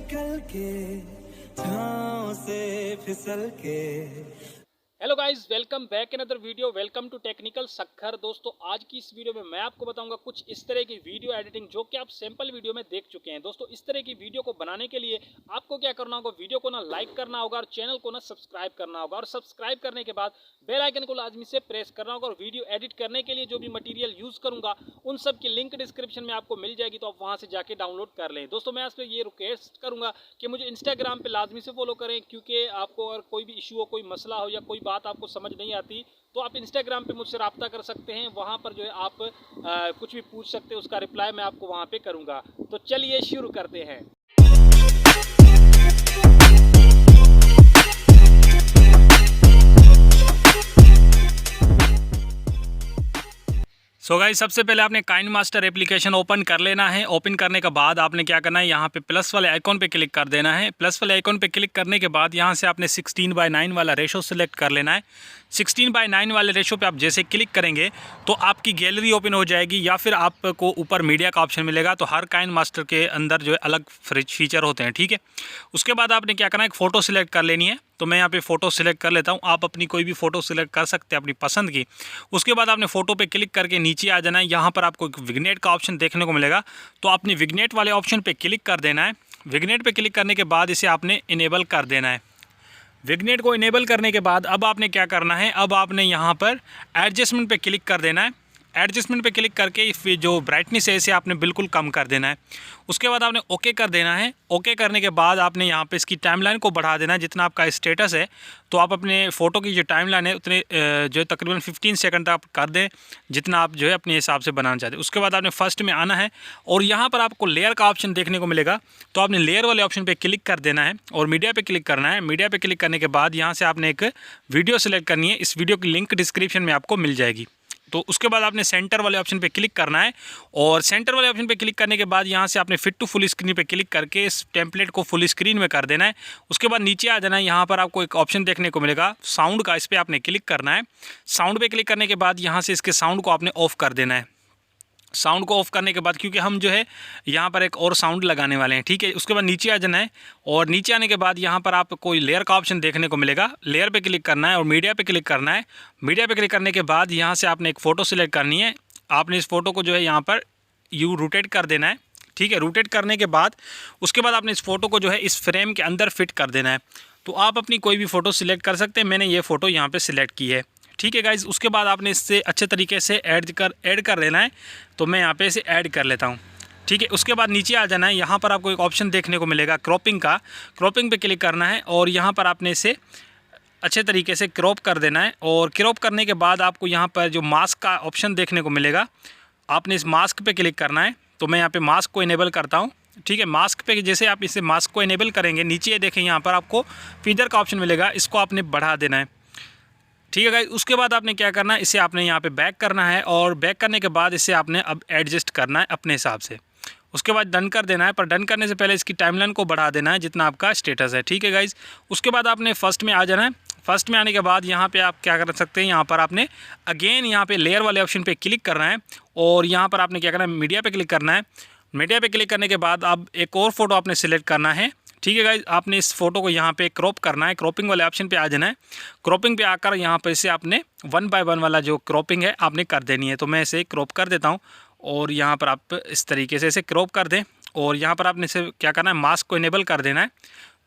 निकल के छाँव से फिसल के। Hello guys, welcome back in other video. Welcome to technical सक्खर। दोस्तों, आज की इस वीडियो में मैं आपको बताऊंगा कुछ इस तरह की वीडियो एडिटिंग जो कि आप सैंपल वीडियो में देख चुके हैं। दोस्तों, इस तरह की वीडियो को बनाने के लिए आपको क्या करना होगा, वीडियो को ना लाइक करना होगा और चैनल को ना सब्सक्राइब करना होगा। और सब्सक्राइब करने के बाद बेल आइकन को लाजमी से प्रेस करना होगा। और वीडियो एडिट करने के लिए जो भी मटीरियल यूज़ करूँगा उन सब की लिंक डिस्क्रिप्शन में आपको मिल जाएगी, तो आप वहाँ से जाके डाउनलोड कर लें। दोस्तों, मैं आपसे ये रिक्वेस्ट करूँगा कि मुझे इंस्टाग्राम पर लाजमी से फॉलो करें, क्योंकि आपको अगर कोई भी इशू हो, कोई मसला हो या कोई बात आपको समझ नहीं आती तो आप इंस्टाग्राम पे मुझसे रब्ता कर सकते हैं। वहाँ पर जो है आप कुछ भी पूछ सकते हैं, उसका रिप्लाई मैं आपको वहाँ पे करूँगा। तो चलिए शुरू करते हैं। सो गाइस, सबसे पहले आपने काइनमास्टर एप्लीकेशन ओपन कर लेना है। ओपन करने के बाद आपने क्या करना है, यहाँ पे प्लस वाले आइकॉन पे क्लिक कर देना है। प्लस वाले आइकॉन पे क्लिक करने के बाद यहाँ से आपने 16:9 वाला रेशो सेलेक्ट कर लेना है। 16:9 वाले रेशो पे आप जैसे क्लिक करेंगे तो आपकी गैलरी ओपन हो जाएगी, या फिर आपको ऊपर मीडिया का ऑप्शन मिलेगा। तो हर काइनमास्टर के अंदर जो है अलग फीचर होते हैं, ठीक है। उसके बाद आपने क्या करना है, एक फ़ोटो सिलेक्ट कर लेनी है। तो मैं यहाँ पे फ़ोटो सिलेक्ट कर लेता हूँ। आप अपनी कोई भी फ़ोटो सिलेक्ट कर सकते हैं अपनी पसंद की। उसके बाद आपने फ़ोटो पे क्लिक करके नीचे आ जाना है। यहाँ पर आपको एक विग्नेट का ऑप्शन देखने को मिलेगा, तो आपने विग्नेट वाले ऑप्शन पे क्लिक कर देना है। विग्नेट पे क्लिक करने के बाद इसे आपने इनेबल कर देना है। विग्नेट को इनेबल करने के बाद अब आपने क्या करना है, अब आपने यहाँ पर एडजस्टमेंट पे क्लिक कर देना है। एडजस्टमेंट पे क्लिक करके फिर जो ब्राइटनेस है इसे आपने बिल्कुल कम कर देना है। उसके बाद आपने ओके कर देना है। ओके करने के बाद आपने यहाँ पे इसकी टाइमलाइन को बढ़ा देना है। जितना आपका स्टेटस है, तो आप अपने फ़ोटो की जो टाइमलाइन है उतने जो है तकरीबन 15 सेकंड तक आप कर दें, जितना आप जो है अपने हिसाब से बनाना चाहते हैं। उसके बाद आपने फर्स्ट में आना है और यहाँ पर आपको लेयर का ऑप्शन देखने को मिलेगा, तो आपने लेयर वाले ऑप्शन पर क्लिक कर देना है और मीडिया पर क्लिक करना है। मीडिया पर क्लिक करने के बाद यहाँ से आपने एक वीडियो सेलेक्ट करनी है। इस वीडियो की लिंक डिस्क्रिप्शन में आपको मिल जाएगी। तो उसके बाद आपने सेंटर वाले ऑप्शन पे क्लिक करना है और सेंटर वाले ऑप्शन पे क्लिक करने के बाद यहाँ से आपने फिट टू फुल स्क्रीन पे क्लिक करके इस टेम्पलेट को फुल स्क्रीन में कर देना है। उसके बाद नीचे आ जाना है। यहाँ पर आपको एक ऑप्शन देखने को मिलेगा साउंड का, इस पर आपने क्लिक करना है। साउंड पे क्लिक करने के बाद यहाँ से इसके साउंड को आपने ऑफ़ कर देना है। साउंड को ऑफ़ करने के बाद, क्योंकि हम जो है यहाँ पर एक और साउंड लगाने वाले हैं, ठीक है। उसके बाद नीचे आ जाना है और नीचे आने के बाद यहाँ पर आप कोई लेयर का ऑप्शन देखने को मिलेगा। लेयर पे क्लिक करना है और मीडिया पे क्लिक करना है। मीडिया पे क्लिक करने के बाद यहाँ से आपने एक फ़ोटो सिलेक्ट करनी है। आपने इस फ़ोटो को जो है यहाँ पर रोटेट कर देना है, ठीक है। रोटेट करने के बाद उसके बाद आपने इस फ़ोटो को जो है इस फ्रेम के अंदर फिट कर देना है। तो आप अपनी कोई भी फ़ोटो सिलेक्ट कर सकते हैं। मैंने ये फ़ोटो यहाँ पर सिलेक्ट की है, ठीक है गाइज़। उसके बाद आपने इससे अच्छे तरीके से ऐड कर लेना है। तो मैं यहाँ पे इसे ऐड कर लेता हूँ, ठीक है। उसके बाद नीचे आ जाना है। यहाँ पर आपको एक ऑप्शन देखने को मिलेगा क्रॉपिंग का। क्रॉपिंग पे क्लिक करना है और यहाँ पर आपने इसे अच्छे तरीके से क्रॉप कर देना है। और क्रॉप करने के बाद आपको यहाँ पर जो मास्क का ऑप्शन देखने को मिलेगा, आपने इस मास्क पे क्लिक करना है। तो मैं यहाँ पे मास्क को इनेबल करता हूँ, ठीक है। मास्क पे जैसे आप इसे मास्क को इनेबल करेंगे, नीचे देखें यहाँ पर आपको फीदर का ऑप्शन मिलेगा, इसको आपने बढ़ा देना है, ठीक है गाइस। उसके बाद आपने क्या करना है, इसे आपने यहाँ पे बैक करना है और बैक करने के बाद इसे आपने अब एडजस्ट करना है अपने हिसाब से। उसके बाद डन कर देना है, पर डन करने से पहले इसकी टाइमलाइन को बढ़ा देना है जितना आपका स्टेटस है, ठीक है गाइस। उसके बाद आपने फर्स्ट में आ जाना है। फर्स्ट में आने के बाद यहाँ पे आप क्या कर सकते हैं, यहाँ पर आपने अगेन यहाँ पे लेयर वाले ऑप्शन पे क्लिक करना है और यहाँ पर आपने क्या करना है, मीडिया पे क्लिक करना है। मीडिया पे क्लिक करने के बाद अब एक और फोटो आपने सिलेक्ट करना है, ठीक है गाइज। आपने इस फोटो को यहाँ पे क्रॉप करना है। क्रॉपिंग वाले ऑप्शन पे आ जाना है। क्रॉपिंग पे आकर यहाँ पर इसे आपने 1 by 1 वाला जो क्रॉपिंग है आपने कर देनी है। तो मैं इसे क्रॉप कर देता हूँ और यहाँ पर आप इस तरीके से इसे क्रॉप कर दें और यहाँ पर आपने इसे क्या करना है, मास्क को इनेबल कर देना है।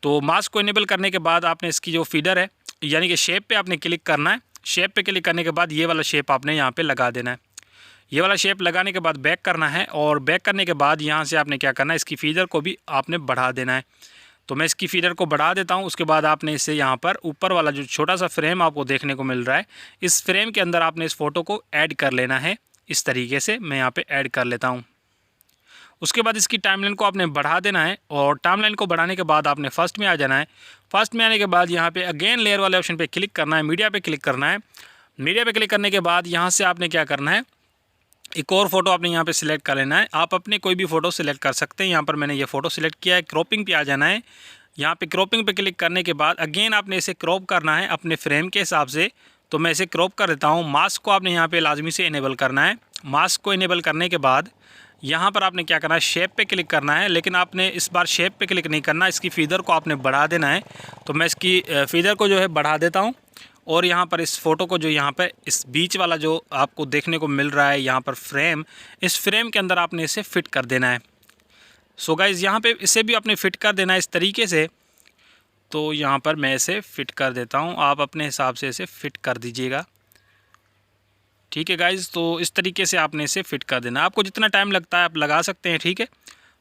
तो मास्क को इनेबल करने के बाद आपने इसकी जो फीडर है यानी कि शेप पे आपने क्लिक करना है। शेप पे क्लिक करने के बाद ये वाला शेप आपने यहाँ पे लगा देना है। ये वाला शेप लगाने के बाद बैक करना है और बैक करने के बाद यहाँ से आपने क्या करना है, इसकी फीडर को भी आपने बढ़ा देना है। तो मैं इसकी फीडर को बढ़ा देता हूँ। उसके बाद आपने इसे यहाँ पर ऊपर वाला जो छोटा सा फ्रेम आपको देखने को मिल रहा है, इस फ्रेम के अंदर आपने इस फ़ोटो को ऐड कर लेना है। इस तरीके से मैं यहाँ पे ऐड कर लेता हूँ। उसके बाद इसकी टाइमलाइन को आपने बढ़ा देना है और टाइमलाइन को बढ़ाने के बाद आपने फर्स्ट में आ जाना है। फर्स्ट में आने के बाद यहाँ पे अगेन लेयर वाले ऑप्शन पे क्लिक करना है, मीडिया पे क्लिक करना है। मीडिया पे क्लिक करने के बाद यहाँ से आपने क्या करना है, एक और फोटो आपने यहाँ पे सिलेक्ट कर लेना है। आप अपने कोई भी फ़ोटो सिलेक्ट कर सकते हैं। यहाँ पर मैंने ये फ़ोटो सिलेक्ट किया है। क्रॉपिंग पे आ जाना है। यहाँ पे क्रॉपिंग पे क्लिक करने के बाद अगेन आपने इसे क्रॉप करना है अपने फ्रेम के हिसाब से। तो मैं इसे क्रॉप कर देता हूँ। मास्क को आपने यहाँ पे लाजमी से इनेबल करना है। मास्क को इनेबल करने के बाद यहाँ पर आपने क्या करना है, शेप पे क्लिक करना है, लेकिन आपने इस बार शेप पे क्लिक नहीं करना, इसकी फ़ीदर को आपने बढ़ा देना है। तो मैं इसकी फ़ीदर को जो है बढ़ा देता हूँ और यहाँ पर इस फ़ोटो को जो यहाँ पर इस बीच वाला जो आपको देखने को मिल रहा है यहाँ पर फ्रेम, इस फ्रेम के अंदर आपने इसे फ़िट कर देना है। सो गाइज़ यहाँ पे इसे भी आपने फ़िट कर देना है इस तरीके से। तो यहाँ पर मैं इसे फ़िट कर देता हूँ, आप अपने हिसाब से इसे फ़िट कर दीजिएगा। ठीक है गाइज़, तो इस तरीके से आपने इसे फ़िट कर देना। आपको जितना टाइम लगता है आप लगा सकते हैं, ठीक है।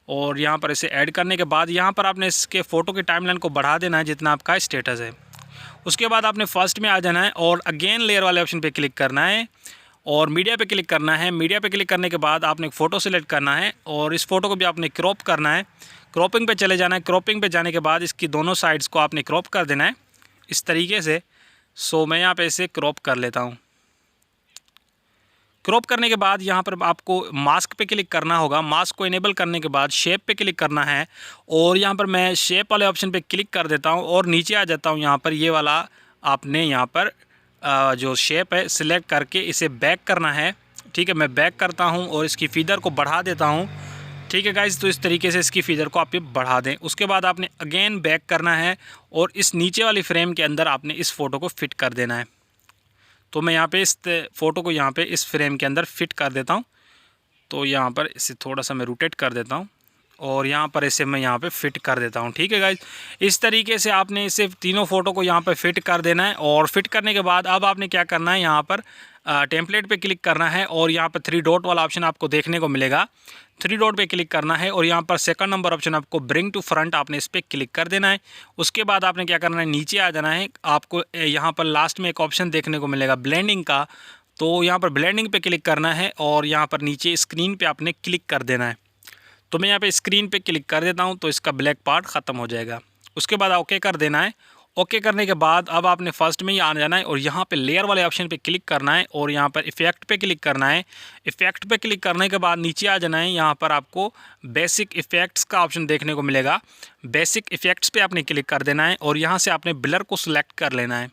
और यहाँ पर इसे ऐड करने के बाद यहाँ पर आपने इसके फ़ोटो की टाइमलाइन को बढ़ा देना है जितना आपका स्टेटस है। उसके बाद आपने फर्स्ट में आ जाना है और अगेन लेयर वाले ऑप्शन पे क्लिक करना है और मीडिया पे क्लिक करना है। मीडिया पे क्लिक करने के बाद आपने एक फ़ोटो सेलेक्ट करना है और इस फ़ोटो को भी आपने क्रॉप करना है। क्रॉपिंग पे चले जाना है। क्रॉपिंग पे जाने के बाद इसकी दोनों साइड्स को आपने क्रॉप कर देना है इस तरीके से। सो मैं यहाँ पे इसे क्रॉप कर लेता हूँ। क्रॉप करने के बाद यहाँ पर आपको मास्क पे क्लिक करना होगा। मास्क को इनेबल करने के बाद शेप पे क्लिक करना है और यहाँ पर मैं शेप वाले ऑप्शन पे क्लिक कर देता हूँ और नीचे आ जाता हूँ। यहाँ पर ये वाला आपने यहाँ पर जो शेप है सिलेक्ट करके इसे बैक करना है। ठीक है, मैं बैक करता हूँ और इसकी फ़ीदर को बढ़ा देता हूँ। ठीक है गाइज़, तो इस तरीके से इसकी फ़ीदर को आप ये बढ़ा दें। उसके बाद आपने अगेन बैक करना है और इस नीचे वाली फ्रेम के अंदर आपने इस फ़ोटो को फ़िट कर देना है। तो मैं यहाँ पे इस फ़ोटो को यहाँ पे इस फ्रेम के अंदर फ़िट कर देता हूँ। तो यहाँ पर इसे थोड़ा सा मैं रोटेट कर देता हूँ और यहाँ पर इसे मैं यहाँ पे फ़िट कर देता हूँ। ठीक है गाइज, इस तरीके से आपने इसे तीनों फ़ोटो को यहाँ पे फ़िट कर देना है। और फिट करने के बाद अब आपने क्या करना है, यहाँ पर टेम्पलेट पे क्लिक करना है और यहाँ पर 3 डॉट वाला ऑप्शन आपको देखने को मिलेगा। 3 डॉट पे क्लिक करना है और यहाँ पर सेकंड नंबर ऑप्शन आपको ब्रिंग टू फ्रंट, आपने इस पर क्लिक कर देना है। उसके बाद आपने क्या करना है, नीचे आ जाना है। आपको यहाँ पर लास्ट में एक ऑप्शन देखने को मिलेगा ब्लेंडिंग का, तो यहाँ पर ब्लेंडिंग पे क्लिक करना है और यहाँ पर नीचे स्क्रीन पे आपने क्लिक कर देना है। तो मैं यहाँ पे स्क्रीन पे क्लिक कर देता हूँ तो इसका ब्लैक पार्ट ख़त्म हो जाएगा। उसके बाद ओके कर देना है। ओके करने के बाद अब आपने फर्स्ट में ही आ जाना है और यहाँ पे लेयर वाले ऑप्शन पे क्लिक करना है और यहाँ पर इफ़ेक्ट पे क्लिक करना है। इफ़ेक्ट पे क्लिक करने के बाद नीचे आ जाना है। यहाँ पर आपको बेसिक इफ़ेक्ट्स का ऑप्शन देखने को मिलेगा। बेसिक इफ़ेक्ट्स पे आपने क्लिक कर देना है और यहाँ से आपने ब्लर को सिलेक्ट कर लेना है।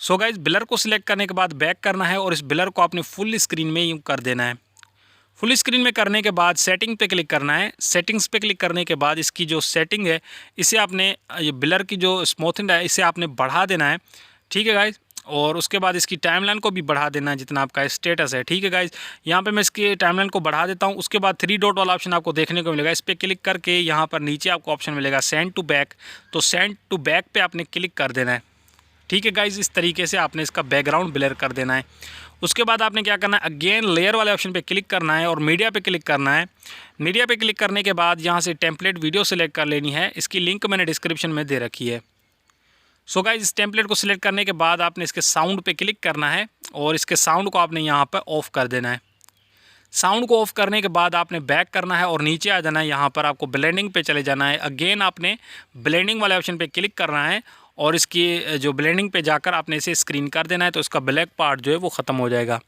सो गाइज, ब्लर को सिलेक्ट करने के बाद बैक करना है और इस ब्लर को आपने फुल स्क्रीन में यूँ कर देना है। फुल स्क्रीन में करने के बाद सेटिंग पे क्लिक करना है। सेटिंग्स पे क्लिक करने के बाद इसकी जो सेटिंग है इसे आपने, ये ब्लर की जो स्मूथिंग है इसे आपने बढ़ा देना है। ठीक है गाइज, और उसके बाद इसकी टाइमलाइन को भी बढ़ा देना है जितना आपका स्टेटस है। ठीक है गाइज, यहाँ पे मैं इसकी टाइमलाइन को बढ़ा देता हूँ। उसके बाद 3 डॉट वाला ऑप्शन आपको देखने को मिलेगा। इस पर क्लिक करके यहाँ पर नीचे आपको ऑप्शन मिलेगा सेंड टू बैक, तो सेंड टू बैक पे आपने क्लिक कर देना है। ठीक है गाइज, इस तरीके से आपने इसका बैकग्राउंड ब्लर कर देना है। उसके बाद आपने क्या करना है, अगेन लेयर वाले ऑप्शन पे क्लिक करना है और मीडिया पे क्लिक करना है। मीडिया पे क्लिक करने के बाद यहाँ से टेम्पलेट वीडियो सेलेक्ट कर लेनी है। इसकी लिंक मैंने डिस्क्रिप्शन में दे रखी है। सो गाइज, इस टेम्पलेट को सिलेक्ट करने के बाद आपने इसके साउंड पे क्लिक करना है और इसके साउंड को आपने यहाँ पर ऑफ़ कर देना है। साउंड को ऑफ़ करने के बाद आपने बैक करना है और नीचे आ जाना है। यहाँ पर आपको ब्लेंडिंग पे चले जाना है। अगेन आपने ब्लेंडिंग वाले ऑप्शन पे क्लिक करना है और इसकी जो ब्लेंडिंग पे जाकर आपने इसे स्क्रीन कर देना है, तो इसका ब्लैक पार्ट जो है वो ख़त्म हो जाएगा।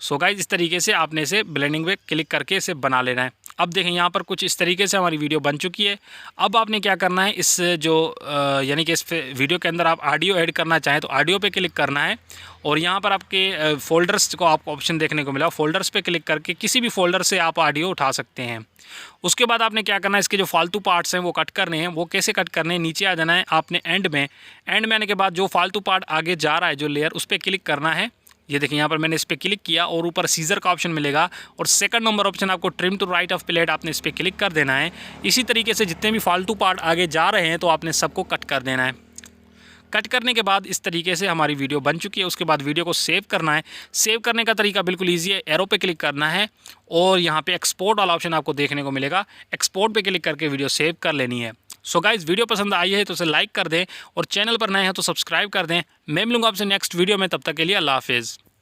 सो गाइज, इस तरीके से आपने इसे ब्लेंडिंग पे क्लिक करके इसे बना लेना है। अब देखें यहाँ पर कुछ इस तरीके से हमारी वीडियो बन चुकी है। अब आपने क्या करना है, इस जो यानी कि इस वीडियो के अंदर आप ऑडियो ऐड करना चाहें तो ऑडियो पे क्लिक करना है और यहाँ पर आपके फ़ोल्डर्स को आपको ऑप्शन देखने को मिला। फ़ोल्डर्स पे क्लिक करके किसी भी फ़ोल्डर से आप ऑडियो उठा सकते हैं। उसके बाद आपने क्या करना है, इसके जो फालतू पार्ट्स हैं वो कट करने हैं। वो कैसे कट करने हैं, नीचे आ जाना है आपने एंड में आने के बाद जो फालतू पार्ट आगे जा रहा है जो लेयर, उस पर क्लिक करना है। ये देखिए यहाँ पर मैंने इस पर क्लिक किया और ऊपर सीजर का ऑप्शन मिलेगा और सेकंड नंबर ऑप्शन आपको trim to right of plate, आपने इस पर क्लिक कर देना है। इसी तरीके से जितने भी फालतू पार्ट आगे जा रहे हैं तो आपने सबको कट कर देना है। कट करने के बाद इस तरीके से हमारी वीडियो बन चुकी है। उसके बाद वीडियो को सेव करना है। सेव करने का तरीका बिल्कुल ईजी है। एरो पे क्लिक करना है और यहाँ पे एक्सपोर्ट वाला ऑप्शन आपको देखने को मिलेगा। एक्सपोर्ट पे क्लिक करके वीडियो सेव कर लेनी है। सो गाइज, वीडियो पसंद आई है तो उसे लाइक कर दें और चैनल पर नए हैं तो सब्सक्राइब कर दें। मैं मिलूंगा आपसे नेक्स्ट वीडियो में, तब तक के लिए अल्लाह हाफिज़।